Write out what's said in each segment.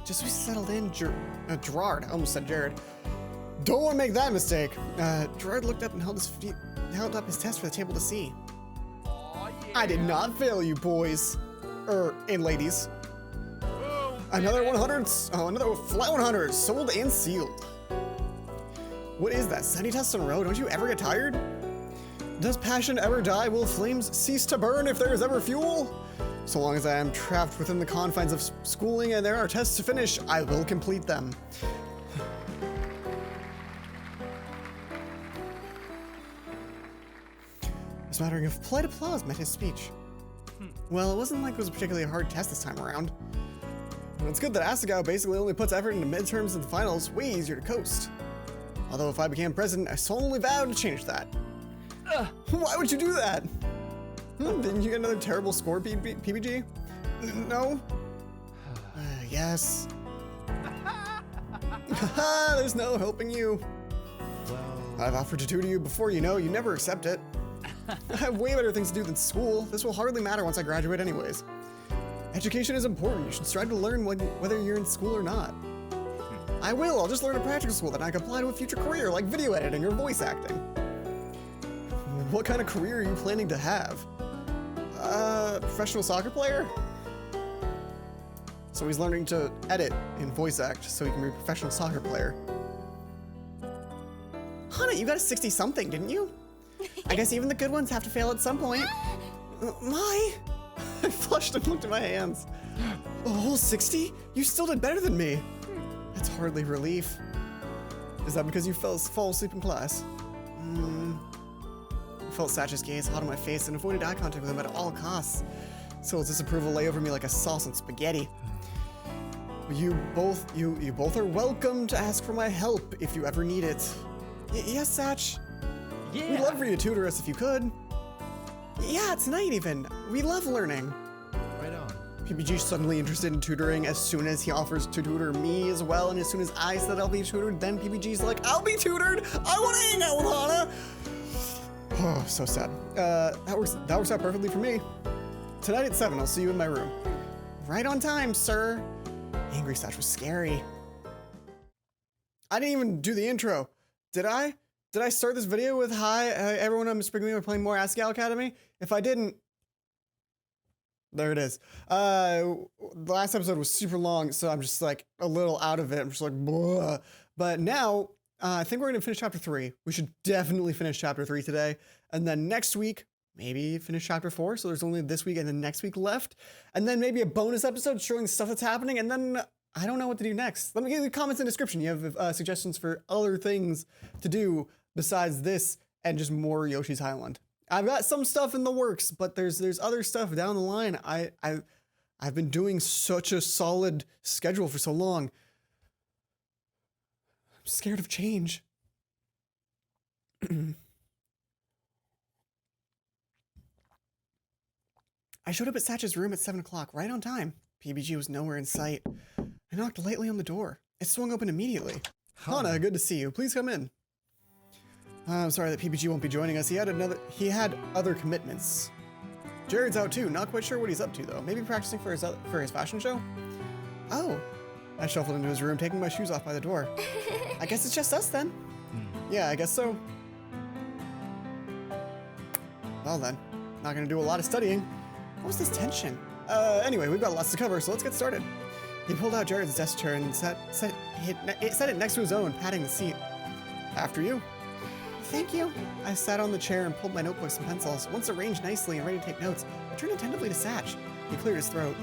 Just as we settled in, Gerard, I almost said Jared. Don't want to make that mistake. Gerard looked up and held up his test for the table to see. Oh, yeah. I did not fail you, boys. And ladies. Boom, Another baby. 100s, another flat 100, sold and sealed. What is that, 70 tests in a row? Don't you ever get tired? Does passion ever die? Will flames cease to burn if there is ever fuel? So long as I am trapped within the confines of schooling and there are tests to finish, I will complete them. This mattering of polite applause met his speech. Well, it wasn't like it was a particularly hard test this time around. And it's good that Asagao basically only puts effort into midterms and the finals, way easier to coast. Although if I became president, I solemnly vowed to change that. Why would you do that? Didn't you get another terrible score, PBG? No? Yes. There's no helping you. Well, I've offered to tutor you before you know, you never accept it. I have way better things to do than school. This will hardly matter once I graduate anyways. Education is important. You should strive to learn whether you're in school or not. I will. I'll just learn a practical school that I can apply to a future career like video editing or voice acting. What kind of career are you planning to have? Professional soccer player? So he's learning to edit and voice act so he can be a professional soccer player. Hana, you got a 60-something, didn't you? I guess even the good ones have to fail at some point. My? I flushed and looked at my hands. A whole 60? You still did better than me. That's hardly relief. Is that because you fall asleep in class? I felt Satch's gaze hot on my face and avoided eye contact with him at all costs. So his disapproval lay over me like a sauce on spaghetti. You both are welcome to ask for my help if you ever need it. Yes, Satch. Yeah. We'd love for you to tutor us if you could. Yeah, tonight even. We love learning. right on. PBG's suddenly interested in tutoring as soon as he offers to tutor me as well, and as soon as I said I'll be tutored, then PBG's like, I'll be tutored! I want to hang out with Hana! Oh, so sad. That works out perfectly for me. Tonight at 7, I'll see you in my room. Right on time, sir. Angry Satch was scary. I didn't even do the intro. Did I? Did I start this video with hi, everyone, I'm Spriggly, we're playing more Asagao Academy? If I didn't, there it is. The last episode was super long, so I'm just like a little out of it. I'm just like, blah. But now, I think we're gonna finish chapter 3. We should definitely finish chapter 3 today. And then next week, maybe finish chapter 4. So there's only this week and then next week left. And then maybe a bonus episode showing the stuff that's happening. And then I don't know what to do next. Let me give you comments in the description. You have suggestions for other things to do besides this and just more Yoshi's Island. I've got some stuff in the works, but there's other stuff down the line. I've been doing such a solid schedule for so long. I'm scared of change. I showed up at Satch's room at 7 o'clock, right on time. PBG was nowhere in sight. I knocked lightly on the door. It swung open immediately. Hana, good to see you. Please come in. I'm sorry that PBG won't be joining us. He had other commitments. Jared's out too. Not quite sure what he's up to though. Maybe practicing for his fashion show? Oh. I shuffled into his room, taking my shoes off by the door. I guess it's just us then. Yeah, I guess so. Well then, not gonna do a lot of studying. What was this tension? Anyway, we've got lots to cover, so let's get started. He pulled out Jared's desk chair and set it next to his own, patting the seat. After you. Thank you. I sat on the chair and pulled my notebooks and pencils. Once arranged nicely and ready to take notes, I turned attentively to Satch. He cleared his throat.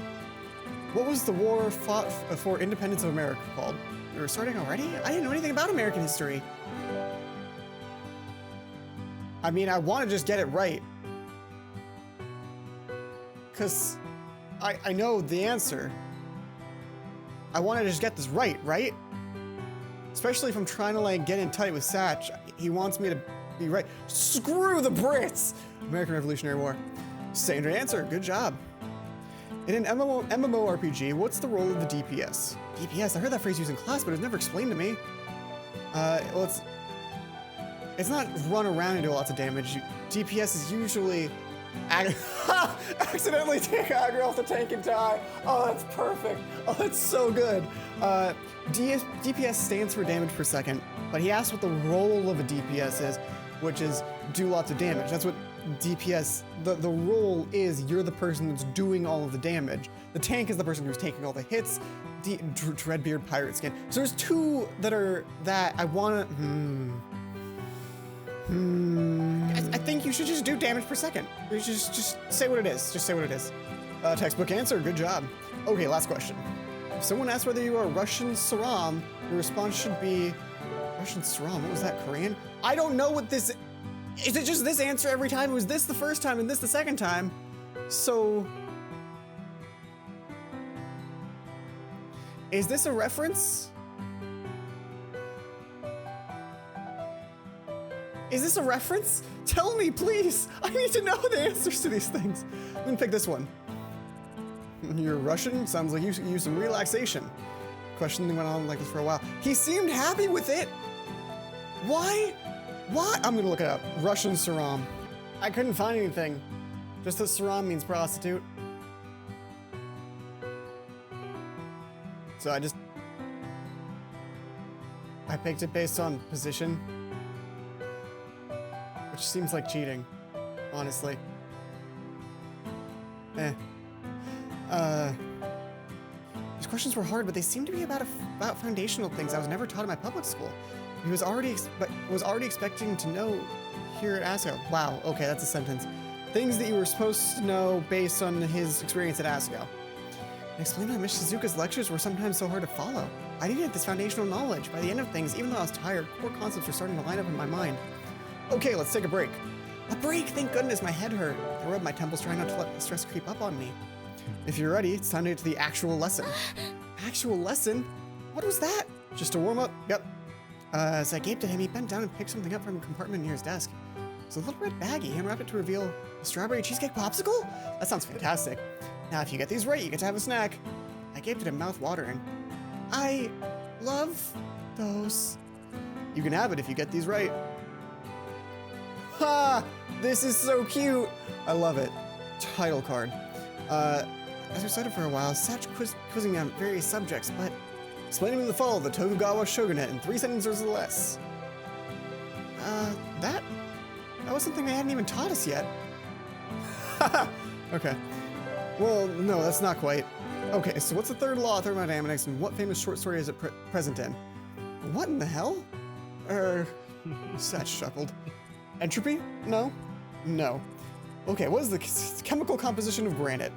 What was the war fought for independence of America called? We were starting already? I didn't know anything about American history. I mean, I want to just get it right. Because I know the answer. I want to just get this right? Especially if I'm trying to like get in tight with Satch. He wants me to be right. Screw the Brits! American Revolutionary War. Standard answer, good job. In an MMORPG, what's the role of the DPS? DPS, I heard that phrase used in class, but it was never explained to me. Well, it's not run around and do lots of damage. DPS is usually Accidentally take aggro off the tank and die. Oh, that's perfect. Oh, that's so good. DPS stands for damage per second, but he asked what the role of a DPS is, which is do lots of damage. That's what DPS, the role is. You're the person that's doing all of the damage. The tank is the person who's taking all the hits. Dreadbeard pirate skin. So there's two that I wanna, I think you should just do damage per second. You just say what it is. Just say what it is. Textbook answer, good job. Okay, last question. If someone asks whether you are Russian Saram, your response should be Russian Saram. What was that, Korean? I don't know what this, is it just this answer every time? It was this the first time and this the second time. So, is this a reference? Is this a reference? Tell me, please. I need to know the answers to these things. I'm gonna pick this one. You're Russian? Sounds like you use some relaxation. Question went on like this for a while. He seemed happy with it. Why? Why? I'm gonna look it up. Russian Saram. I couldn't find anything. Just that Saram means prostitute. So I picked it based on position. Which seems like cheating, honestly. These questions were hard, but they seemed to be about foundational things I was never taught in my public school. He was already expecting to know here at Asagao. Wow, okay, that's a sentence. Things that you were supposed to know based on his experience at Asagao. I explained how Miss Shizuka's lectures were sometimes so hard to follow. I needed this foundational knowledge. By the end of things, even though I was tired, core concepts were starting to line up in my mind. Okay, let's take a break. A break? Thank goodness, my head hurt. I rubbed my temples trying not to let the stress creep up on me. If you're ready, it's time to get to the actual lesson. Actual lesson? What was that? Just a warm-up? Yep. As I gaped at him, he bent down and picked something up from a compartment near his desk. It was a little red baggie. He unwrapped it to reveal a strawberry cheesecake popsicle? That sounds fantastic. Now, if you get these right, you get to have a snack. I gaped at him, mouth watering. I love those. You can have it if you get these right. Ha! This is so cute. I love it. Title card. As we studied for a while, Satch quizzing me on various subjects, but explaining me the fall of the Tokugawa shogunate in 3 sentences or less. That was something they hadn't even taught us yet. Okay. Well, no, that's not quite. Okay, so what's the third law of thermodynamics, and what famous short story is it present in? What in the hell? Satch chuckled. Entropy? No. No. Okay, what is the chemical composition of granite?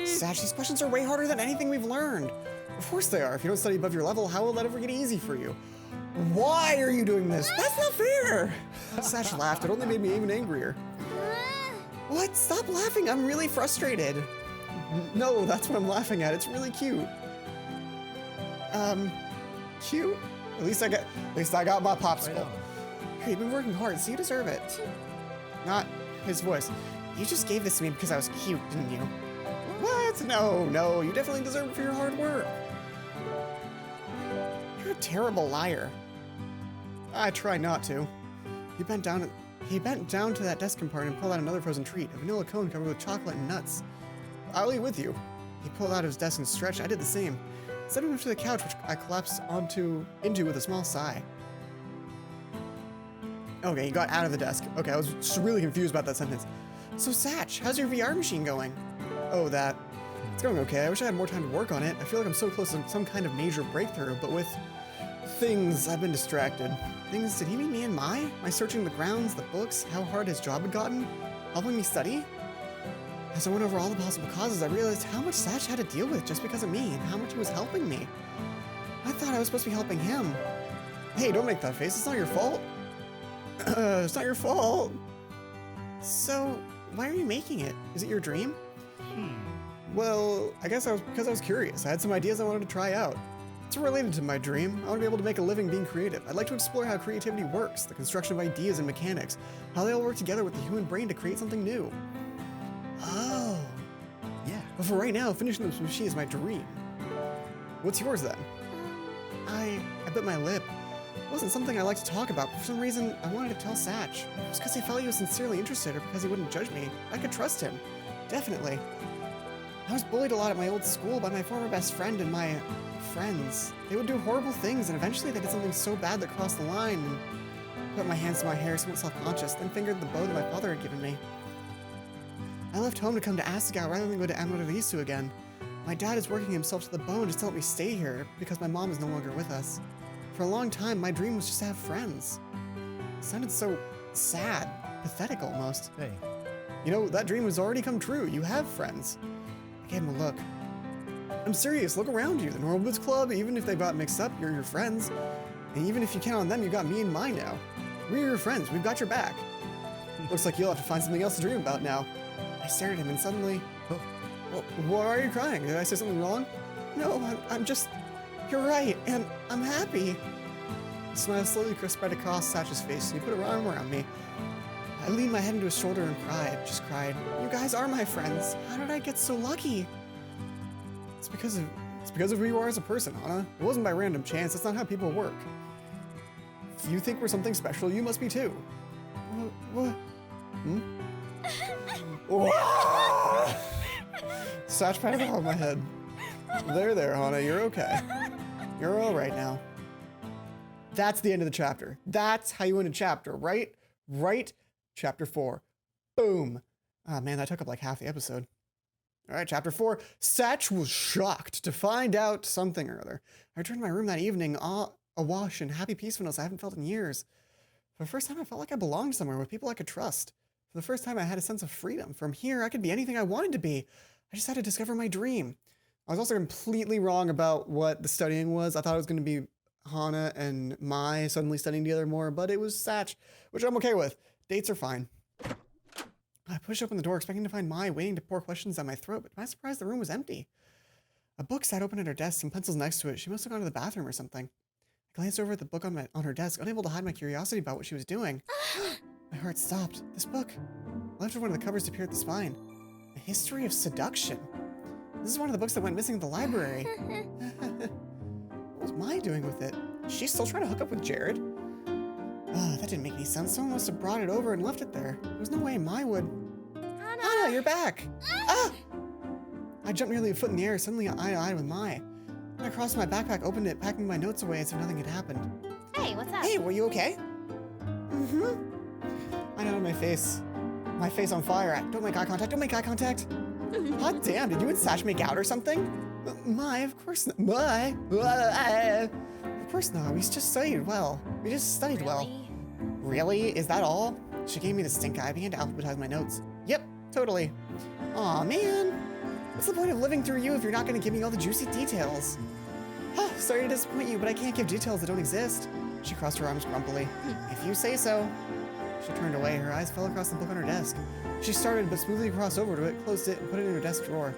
Satch, these questions are way harder than anything we've learned. Of course they are. If you don't study above your level, how will that ever get easy for you? Why are you doing this? That's not fair! Satch laughed. It only made me even angrier. What? Stop laughing. I'm really frustrated. No, that's what I'm laughing at. It's really cute. Cute? At least I got my popsicle. Hey, you've been working hard, so you deserve it. Not his voice. You just gave this to me because I was cute, didn't you? What? No, you definitely deserve it for your hard work. You're a terrible liar. I try not to. He bent down to that desk compartment and pulled out another frozen treat, a vanilla cone covered with chocolate and nuts. I'll eat with you. He pulled out his desk and stretched. I did the same. Set him to the couch, which I collapsed into with a small sigh. Okay, he got out of the desk. Okay, I was just really confused about that sentence. So, Satch, how's your VR machine going? Oh, that. It's going okay. I wish I had more time to work on it. I feel like I'm so close to some kind of major breakthrough, but with things, I've been distracted. Things, did he mean me and Mai? My searching the grounds, the books, how hard his job had gotten? Helping me study? As I went over all the possible causes, I realized how much Satch had to deal with just because of me, and how much he was helping me. I thought I was supposed to be helping him. Hey, don't make that face. It's not your fault. It's not your fault. So, why are you making it? Is it your dream? Well, I guess because I was curious. I had some ideas I wanted to try out. It's related to my dream. I want to be able to make a living being creative. I'd like to explore how creativity works, the construction of ideas and mechanics, how they all work together with the human brain to create something new. Oh. Yeah. But for right now, finishing this machine is my dream. What's yours then? I bit my lip. It wasn't something I liked to talk about, but for some reason, I wanted to tell Satch. It was because I felt he was sincerely interested or because he wouldn't judge me. I could trust him. Definitely. I was bullied a lot at my old school by my former best friend and my friends. They would do horrible things, and eventually they did something so bad that crossed the line and put my hands to my hair, somewhat self-conscious, then fingered the bow that my father had given me. I left home to come to Asagao rather than go to Amaterasu again. My dad is working himself to the bone just to let me stay here because my mom is no longer with us. For a long time, my dream was just to have friends. It sounded so sad, pathetic almost. Hey, You know, that dream has already come true. You have friends. I gave him a look. I'm serious, look around you. The Norwoods Club, even if they got mixed up, you're your friends. And even if you count on them, you got me and mine now. We're your friends, we've got your back. Looks like you'll have to find something else to dream about now. I stared at him and suddenly, why are you crying? Did I say something wrong? No, I'm just, you're right, and I'm happy. A smile slowly spread across Satch's face, and he put an arm around me. I leaned my head into his shoulder and cried. You guys are my friends. How did I get so lucky? It's because of who you are as a person, Hana. It wasn't by random chance. That's not how people work. If you think we're something special, you must be too. What? Satch patted on my head. There, Hana. You're okay. You're all right now. That's the end of the chapter. That's how you end a chapter, right? Right? Chapter 4. Boom. Ah, man, that took up like half the episode. All right, chapter 4. Satch was shocked to find out something or other. I returned to my room that evening, awash in happy peacefulness I haven't felt in years. For the first time, I felt like I belonged somewhere with people I could trust. For the first time, I had a sense of freedom. From here, I could be anything I wanted to be. I just had to discover my dream. I was also completely wrong about what the studying was. I thought it was going to be Hana and Mai suddenly studying together more, but it was Satch, which I'm okay with. Dates are fine. I pushed open the door, expecting to find Mai waiting to pour questions down my throat, but to my surprise, the room was empty. A book sat open at her desk, some pencils next to it. She must have gone to the bathroom or something. I glanced over at the book on her desk, unable to hide my curiosity about what she was doing. My heart stopped. This book. I lifted one of the covers to peer at the spine. A History of Seduction. This is one of the books that went missing at the library. What was Mai doing with it? Is she still trying to hook up with Jared? That didn't make any sense. Someone must have brought it over and left it there. There was no way Mai would. Hana, you're back! I jumped nearly a foot in the air, suddenly eye to eye with Mai. I crossed my backpack, opened it, packing my notes away as if nothing had happened. Hey, what's up? Hey, were you okay? Mm-hmm. I nodded my face on fire. Don't make eye contact, don't make eye contact. Hot damn, did you and Satch make out or something? Mai, of course not. Mai. Of course not, we just studied well. We just studied well. Really? Is that all? She gave me the stink eye. I began to alphabetize my notes. Yep, totally. Aw, man. What's the point of living through you if you're not going to give me all the juicy details? Sorry to disappoint you, but I can't give details that don't exist. She crossed her arms grumpily. If you say so. She turned away. Her eyes fell across the book on her desk. She started, but smoothly crossed over to it, closed it, and put it in her desk drawer.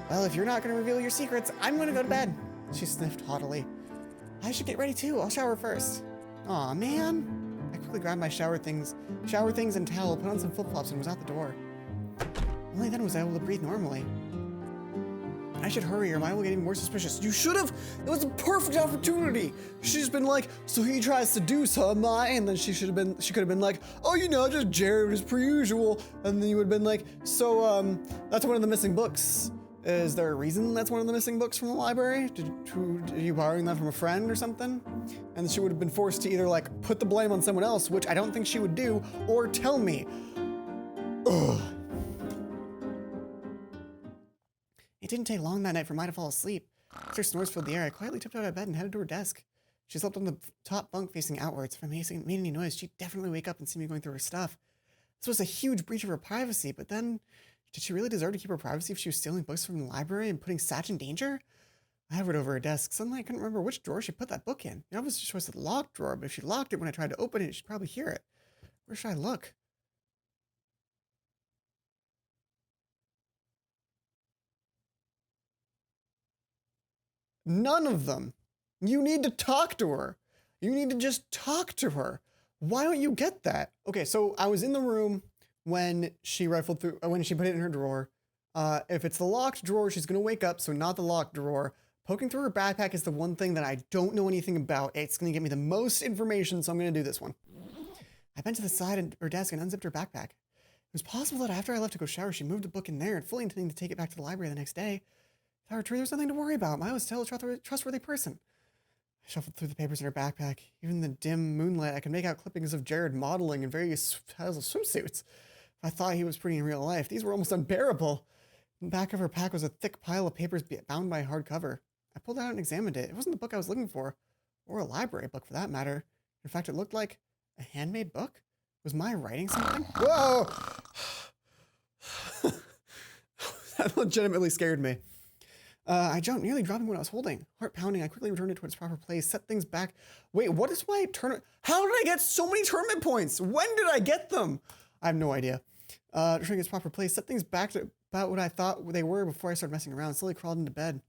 Well, if you're not going to reveal your secrets, I'm going to go to bed. She sniffed haughtily. I should get ready too. I'll shower first. Aw, man. I quickly grabbed my shower things and towel, put on some flip-flops, and was out the door. Only then was I able to breathe normally. I should hurry or Mai will get even more suspicious. You should have! It was a perfect opportunity! She's been like, so he tries to do some, Mai, and then she could have been like, oh, you know, just Jared as per usual. And then you would have been like, so, that's one of the missing books. Is there a reason that's one of the missing books from the library? Are you borrowing that from a friend or something? And she would have been forced to either like put the blame on someone else, which I don't think she would do, or tell me. Ugh. It didn't take long that night for Mai to fall asleep. As her snores filled the air, I quietly tipped out of bed and headed to her desk. She slept on the top bunk facing outwards. If I made any noise, she'd definitely wake up and see me going through her stuff. This was a huge breach of her privacy, but then, did she really deserve to keep her privacy if she was stealing books from the library and putting Satch in danger? I hovered over her desk. Suddenly, I couldn't remember which drawer she put that book in. It obviously was the locked drawer, but if she locked it when I tried to open it, she'd probably hear it. Where should I look? None of them. You need to talk to her. You need to just talk to her. Why don't you get that? Okay, so I was in the room when she rifled through, when she put it in her drawer. If it's the locked drawer, she's gonna wake up, so not the locked drawer. Poking through her backpack is the one thing that I don't know anything about. It's going to give me the most information, so I'm going to do this one. I bent to the side of her desk and unzipped her backpack. It was possible that after I left to go shower, she moved a book in there and fully intending to take it back to the library the next day. If that were true, there's nothing to worry about. I was still a trustworthy person. I shuffled through the papers in her backpack. Even in the dim moonlight, I could make out clippings of Jared modeling in various styles of swimsuits. I thought he was pretty in real life. These were almost unbearable. In the back of her pack was a thick pile of papers bound by a hardcover. I pulled it out and examined it. It wasn't the book I was looking for, or a library book for that matter. In fact, it looked like a handmade book. Was my writing something? Whoa! That legitimately scared me. I jumped, nearly dropping what I was holding. Heart pounding, I quickly returned it to its proper place, set things back. Wait, what is my tournament? How did I get so many tournament points? When did I get them? I have no idea. Returning its proper place, set things back to about what I thought they were before I started messing around, slowly crawled into bed.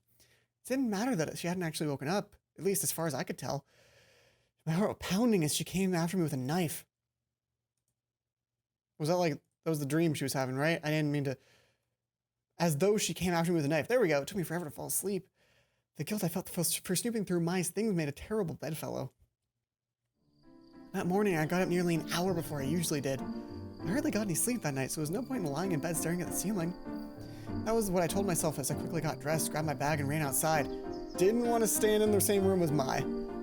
It didn't matter that she hadn't actually woken up, at least as far as I could tell. My heart was pounding as she came after me with a knife. Was that like, that was the dream she was having, right? I didn't mean to... As though she came after me with a knife. There we go. It took me forever to fall asleep. The guilt I felt for snooping through my things made a terrible bedfellow. That morning, I got up nearly an hour before I usually did. I hardly got any sleep that night, so there was no point in lying in bed staring at the ceiling. That was what I told myself as I quickly got dressed, grabbed my bag, and ran outside. Didn't want to stand in the same room as Mai.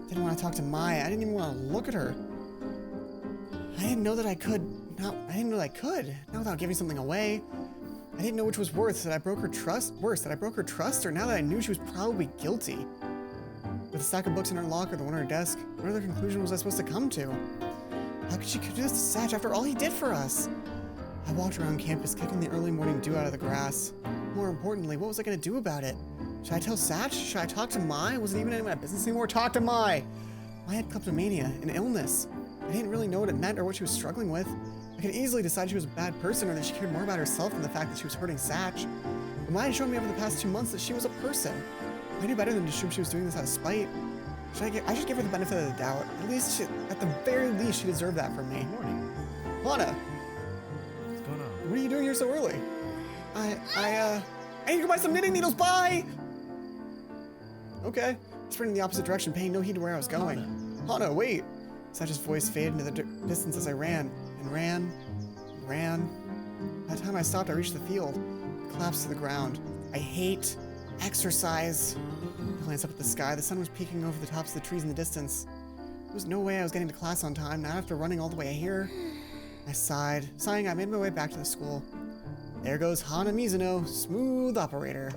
Didn't want to talk to Mai. I didn't even want to look at her. I didn't know that I could. Not without giving something away. I didn't know which was worse, that I broke her trust, or now that I knew she was probably guilty. With a stack of books in her locker, the one on her desk, what other conclusion was I supposed to come to? How could she do this to Satch after all he did for us? I walked around campus, kicking the early morning dew out of the grass. More importantly, what was I going to do about it? Should I tell Satch? Should I talk to Mai? Was it even any of my business anymore? Talk to Mai! Mai had kleptomania, an illness. I didn't really know what it meant or what she was struggling with. I could easily decide she was a bad person or that she cared more about herself than the fact that she was hurting Satch. But Mai had shown me over the past 2 months that she was a person. I knew better than to assume she was doing this out of spite. I should give her the benefit of the doubt. At the very least, she deserved that from me. Good morning. Lana, What's going on? what are you doing here so early? I need to go buy some knitting needles, bye! Okay. I sprinted in the opposite direction, paying no heed to where I was going. Hana, wait! Satch's voice faded into the distance as I ran, and ran, and ran. By the time I stopped, I reached the field. I collapsed to the ground. I hate exercise. I glanced up at the sky. The sun was peeking over the tops of the trees in the distance. There was no way I was getting to class on time, not after running all the way here. I sighed. Sighing, I made my way back to the school. There goes Hana Mizuno, smooth operator.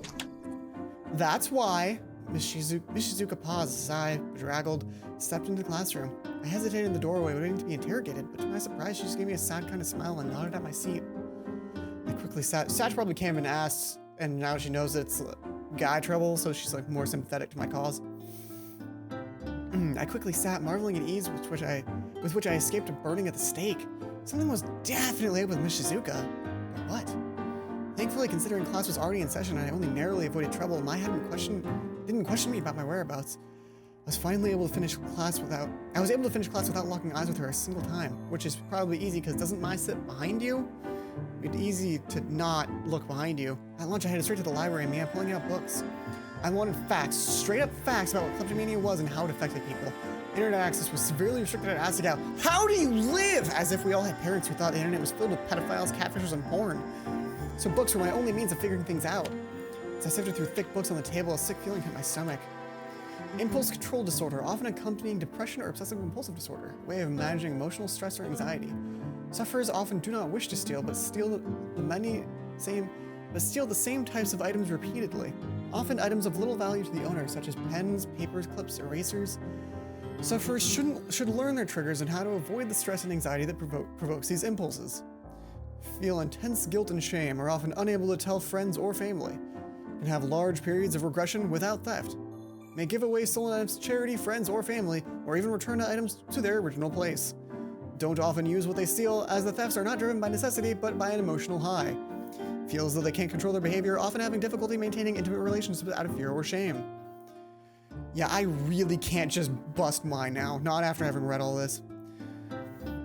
That's why Miss Shizuka paused as I, bedraggled, stepped into the classroom. I hesitated in the doorway, waiting to be interrogated, but to my surprise, she just gave me a sad kind of smile and nodded at my seat. I quickly sat. Satch probably came and asked, and now she knows it's guy trouble, so she's like more sympathetic to my cause. I quickly sat, marveling at ease with which I escaped a burning at the stake. Something was definitely up with Miss Shizuka. But what? Thankfully, considering class was already in session and I only narrowly avoided trouble, Mai didn't question me about my whereabouts. I was able to finish class without locking eyes with her a single time, which is probably easy because doesn't Mai sit behind you? It'd be easy to not look behind you. At lunch, I headed straight to the library and began pulling out books. I wanted facts, straight up facts about what kleptomania was and how it affected people. Internet access was severely restricted at Asagao. How do you live? As if we all had parents who thought the internet was filled with pedophiles, catfishers, and porn. So books were my only means of figuring things out. As I sifted through thick books on the table, a sick feeling hit my stomach. Impulse control disorder, often accompanying depression or obsessive-compulsive disorder, a way of managing emotional stress or anxiety. Sufferers often do not wish to steal, but steal the same types of items repeatedly, often items of little value to the owner, such as pens, papers, clips, erasers. Sufferers should learn their triggers and how to avoid the stress and anxiety that provokes these impulses. Feel intense guilt and shame, are often unable to tell friends or family, can have large periods of regression without theft, may give away stolen items to charity, friends, or family, or even return the items to their original place. Don't often use what they steal, as the thefts are not driven by necessity, but by an emotional high. Feel as though they can't control their behavior, often having difficulty maintaining intimate relationships out of fear or shame. Yeah, I really can't just bust mine now, not after having read all this.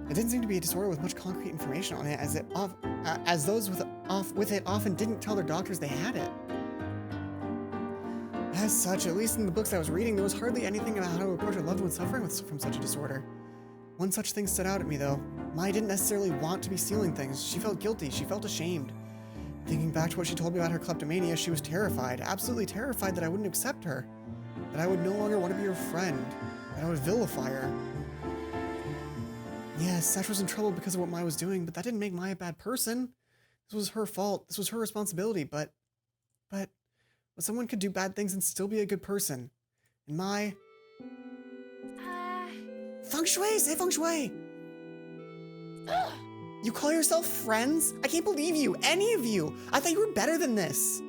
It didn't seem to be a disorder with much concrete information on it, as those with it often didn't tell their doctors they had it. As such, at least in the books I was reading, there was hardly anything about how to approach a loved one suffering from such a disorder. One such thing stood out at me, though. Mai didn't necessarily want to be stealing things. She felt guilty. She felt ashamed. Thinking back to what she told me about her kleptomania, she was terrified, absolutely terrified that I wouldn't accept her, that I would no longer want to be her friend, that I would vilify her. Yes, Satch was in trouble because of what Mai was doing, but that didn't make Mai a bad person. This was her fault. This was her responsibility, but someone could do bad things and still be a good person. And Mai... Feng Shui! Say Feng Shui! You call yourself friends? I can't believe you, any of you. I thought you were better than this.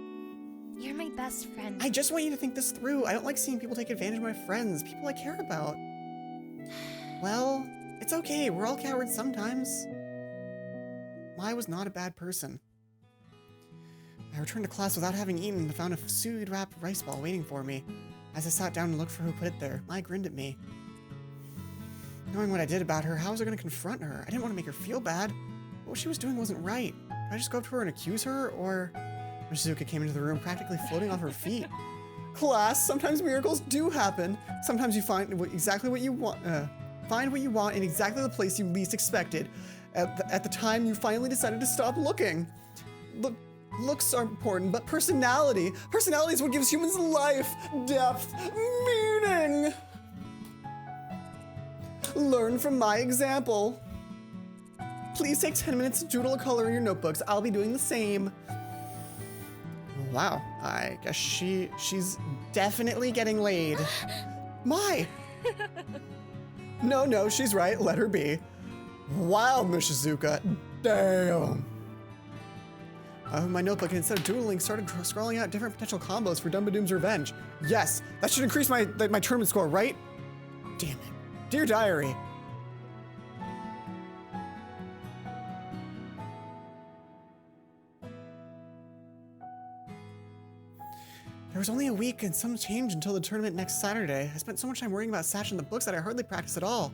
You're my best friend. I just want you to think this through. I don't like seeing people take advantage of my friends, people I care about. Well, it's okay. We're all cowards sometimes. Mai was not a bad person. I returned to class without having eaten and found a seaweed-wrapped rice ball waiting for me. As I sat down and looked for who put it there, Mai grinned at me. Knowing what I did about her, how was I going to confront her? I didn't want to make her feel bad. What she was doing wasn't right. Did I just go up to her and accuse her, or... Shizuka came into the room practically floating off her feet. Class, sometimes miracles do happen. Sometimes you find exactly what you want. Find what you want in exactly the place you least expected. At the time you finally decided to stop looking. Looks are important, but personality is what gives humans life, depth, meaning. Learn from my example. Please take 10 minutes to doodle a color in your notebooks. I'll be doing the same. Wow, I guess she's definitely getting laid. Mai! No, she's right. Let her be. Wow, Miss Shizuka. Damn. My notebook, and instead of doodling, started scrawling out different potential combos for Dumbadoom's revenge. Yes, that should increase my tournament score, right? Damn it. Dear Diary. There was only a week and some change until the tournament next Saturday. I spent so much time worrying about Satch and the books that I hardly practiced at all.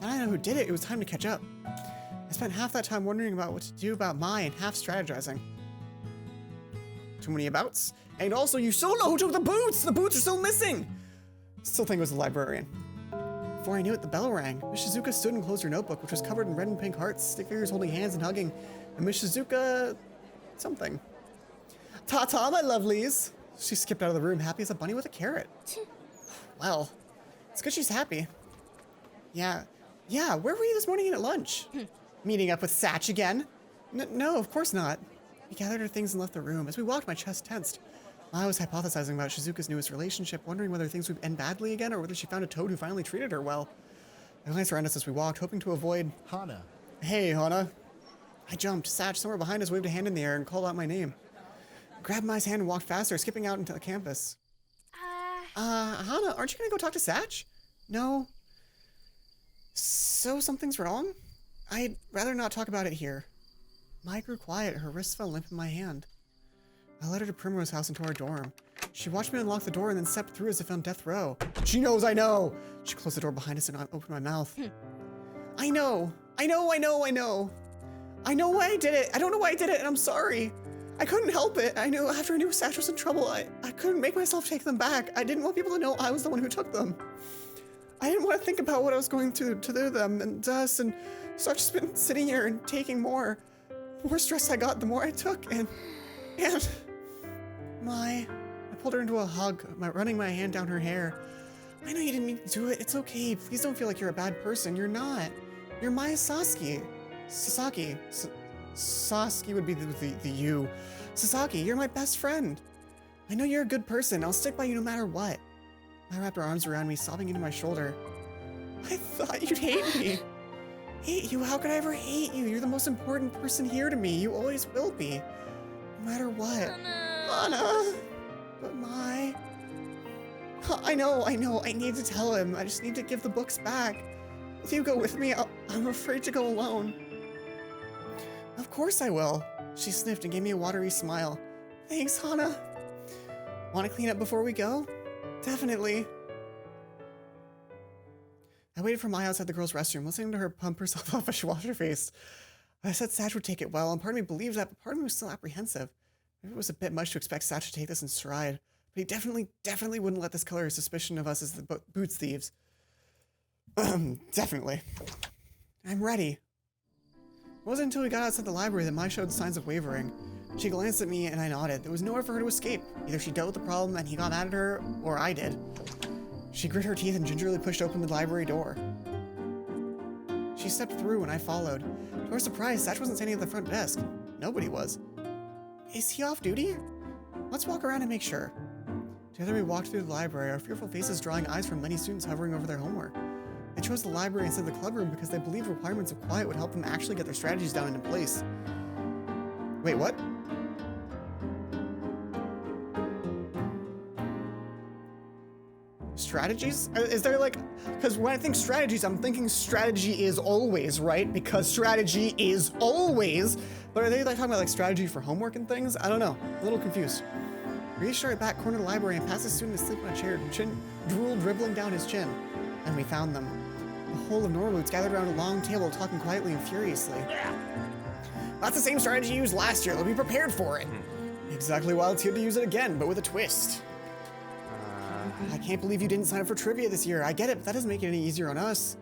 Now I know who did it, it was time to catch up. I spent half that time wondering about what to do about Mai and half strategizing. Too many abouts. And also, you still know who took the boots! The boots are still missing! Still think it was the librarian. Before I knew it, the bell rang. Miss Shizuka stood and closed her notebook, which was covered in red and pink hearts, stick figures holding hands and hugging, and Miss Shizuka... something. Ta-ta, my lovelies! She skipped out of the room, happy as a bunny with a carrot. Well, it's good she's happy. Yeah, where were you this morning at lunch? Meeting up with Satch again? No, of course not. We gathered our things and left the room. As we walked, my chest tensed. I was hypothesizing about Shizuka's newest relationship, wondering whether things would end badly again or whether she found a toad who finally treated her well. I glanced around us as we walked, hoping to avoid... Hana. Hey, Hana. I jumped. Satch, somewhere behind us, waved a hand in the air and called out my name. I grabbed Mai's hand and walked faster, skipping out into the campus. Hana, aren't you gonna go talk to Satch? No. So something's wrong? I'd rather not talk about it here. Mai grew quiet, her wrists fell limp in my hand. I led her to Primrose House into our dorm. She watched me unlock the door and then stepped through as if on death row. She knows I know! She closed the door behind us and I opened my mouth. I know why I did it! I don't know why I did it, and I'm sorry! I couldn't help it. I knew after I knew Satch was in trouble, I couldn't make myself take them back. I didn't want people to know I was the one who took them. I didn't want to think about what I was going to do them and us, and so I've just been sitting here and taking more. The more stress I got, the more I took, and I pulled her into a hug, running my hand down her hair. I know you didn't mean to do it. It's okay. Please don't feel like you're a bad person. You're not. You're my Sasaki. Sasaki would be the you. Sasaki, you're my best friend. I know you're a good person. I'll stick by you no matter what. I wrapped her arms around me, sobbing into my shoulder. I thought you'd hate me. Hate you? How could I ever hate you? You're the most important person here to me. You always will be. No matter what. Anna! But Mai... I know. I need to tell him. I just need to give the books back. Will you go with me? I'm afraid to go alone. Of course I will. She sniffed and gave me a watery smile. Thanks, Hana. Want to clean up before we go? Definitely. I waited for Mai outside the girls' restroom, listening to her pump herself up as she washed her face. I said Satch would take it well, and part of me believed that, but part of me was still apprehensive. Maybe it was a bit much to expect Satch to take this in stride. But he definitely wouldn't let this color his suspicion of us as the boots thieves. Definitely. I'm ready. It wasn't until we got outside the library that Mai showed signs of wavering. She glanced at me and I nodded. There was nowhere for her to escape. Either she dealt with the problem and he got mad at her, or I did. She grit her teeth and gingerly pushed open the library door. She stepped through and I followed. To our surprise, Satch wasn't standing at the front desk. Nobody was. Is he off duty? Let's walk around and make sure. Together we walked through the library, our fearful faces drawing eyes from many students hovering over their homework. They chose the library instead of the club room because they believed requirements of quiet would help them actually get their strategies down into place. Wait, what? Strategies? Is there like, because when I think strategies, I'm thinking strategy is always, right? Because strategy is always, but are they like talking about like strategy for homework and things? I don't know, a little confused. We reached our back corner of the library and passed a student asleep on a chair, drool dribbling down his chin. And we found them. The whole of Norwoods gathered around a long table talking quietly and furiously. That's the same strategy used last year, they'll be prepared for it. Exactly why it's here to use it again, but with a twist. I can't believe you didn't sign up for trivia this year. I get it, but that doesn't make it any easier on us.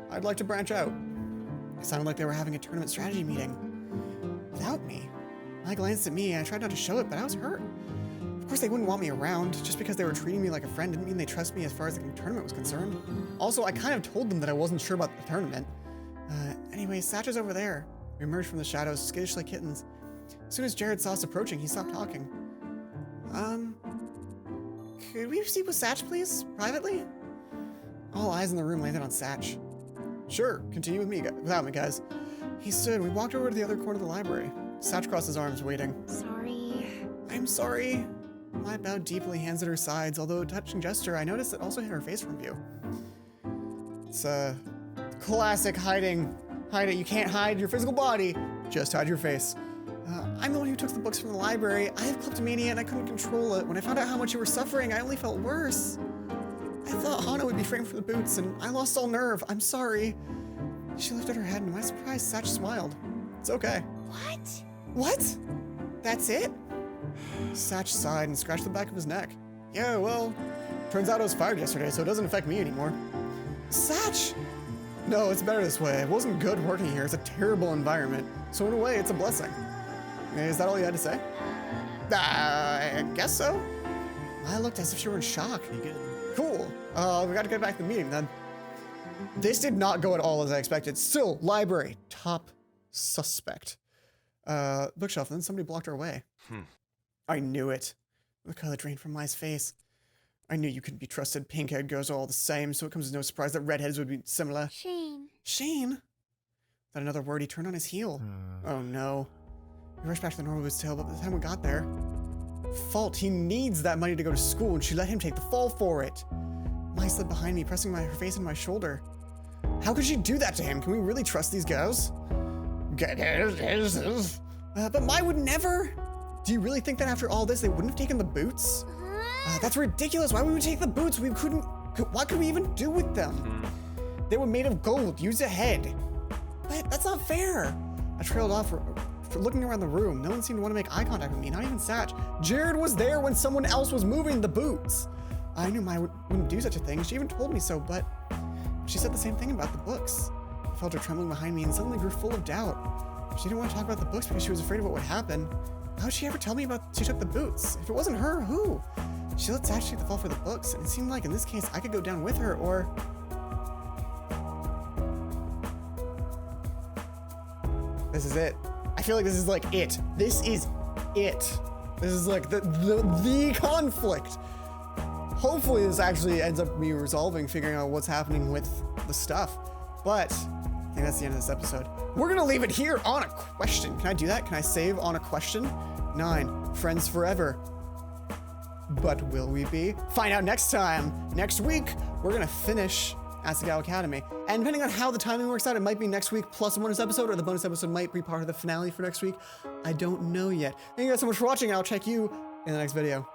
I'd like to branch out. It sounded like they were having a tournament strategy meeting. Without me. I glanced at me and I tried not to show it, but I was hurt. Of course, they wouldn't want me around. Just because they were treating me like a friend didn't mean they trust me as far as the tournament was concerned. Also, I kind of told them that I wasn't sure about the tournament. Anyway, Satch is over there. We emerged from the shadows, skittish like kittens. As soon as Jared saw us approaching, he stopped talking. Could we speak with Satch, please? Privately? All eyes in the room landed on Satch. Sure, continue without me, guys. He stood and we walked over to the other corner of the library. Satch crossed his arms, waiting. Sorry. I'm sorry. I bowed deeply, hands at her sides, although a touching gesture I noticed that also hid her face from view. It's a classic hiding. Hide it. You can't hide your physical body. Just hide your face. I'm the one who took the books from the library. I have kleptomania and I couldn't control it. When I found out how much you were suffering, I only felt worse. I thought Hana would be framed for the boots and I lost all nerve. I'm sorry. She lifted her head and to my surprise, Satch smiled. It's okay. What? What? That's it? Satch sighed and scratched the back of his neck. Yeah, well, turns out I was fired yesterday, so it doesn't affect me anymore. Satch! No, it's better this way. It wasn't good working here. It's a terrible environment. So in a way, it's a blessing. Is that all you had to say? I guess so. I looked as if she were in shock. You good? Cool. We got to get back to the meeting then. This did not go at all as I expected. Still, library. Top suspect. Bookshelf, then somebody blocked our way. I knew it. The color drained from Mai's face. I knew you couldn't be trusted. Pink-haired girls are all the same, so it comes as no surprise that redheads would be similar. Shane. Shane? Without another word, he turned on his heel. Oh no. We rushed back to the Norwood's tail, but by the time we got there... Fault, he needs that money to go to school, and she let him take the fall for it. Mai slid behind me, pressing her face on my shoulder. How could she do that to him? Can we really trust these girls? But Mai would never. Do you really think that after all this, they wouldn't have taken the boots? That's ridiculous. Why would we take the boots? What could we even do with them? They were made of gold. Use a head. But that's not fair. I trailed off for looking around the room. No one seemed to want to make eye contact with me, not even Satch. Jared was there when someone else was moving the boots. I knew Mai wouldn't do such a thing. She even told me so, but she said the same thing about the books. I felt her trembling behind me and suddenly grew full of doubt. She didn't want to talk about the books because she was afraid of what would happen. How would she ever tell me she took the boots? If it wasn't her, who? She let Satch take the fall for the books, and it seemed like in this case I could go down with her, or... This is it. I feel like this is like it. This is it. This is like the conflict. Hopefully this actually ends up me resolving, figuring out what's happening with the stuff. But I think that's the end of this episode. We're gonna leave it here on a question. Can I do that? Can I save on a question? 9, friends forever. But will we be? Find out next time. Next week, we're gonna finish Asagao Academy. And depending on how the timing works out, it might be next week plus a bonus episode, or the bonus episode might be part of the finale for next week. I don't know yet. Thank you guys so much for watching, and I'll check you in the next video.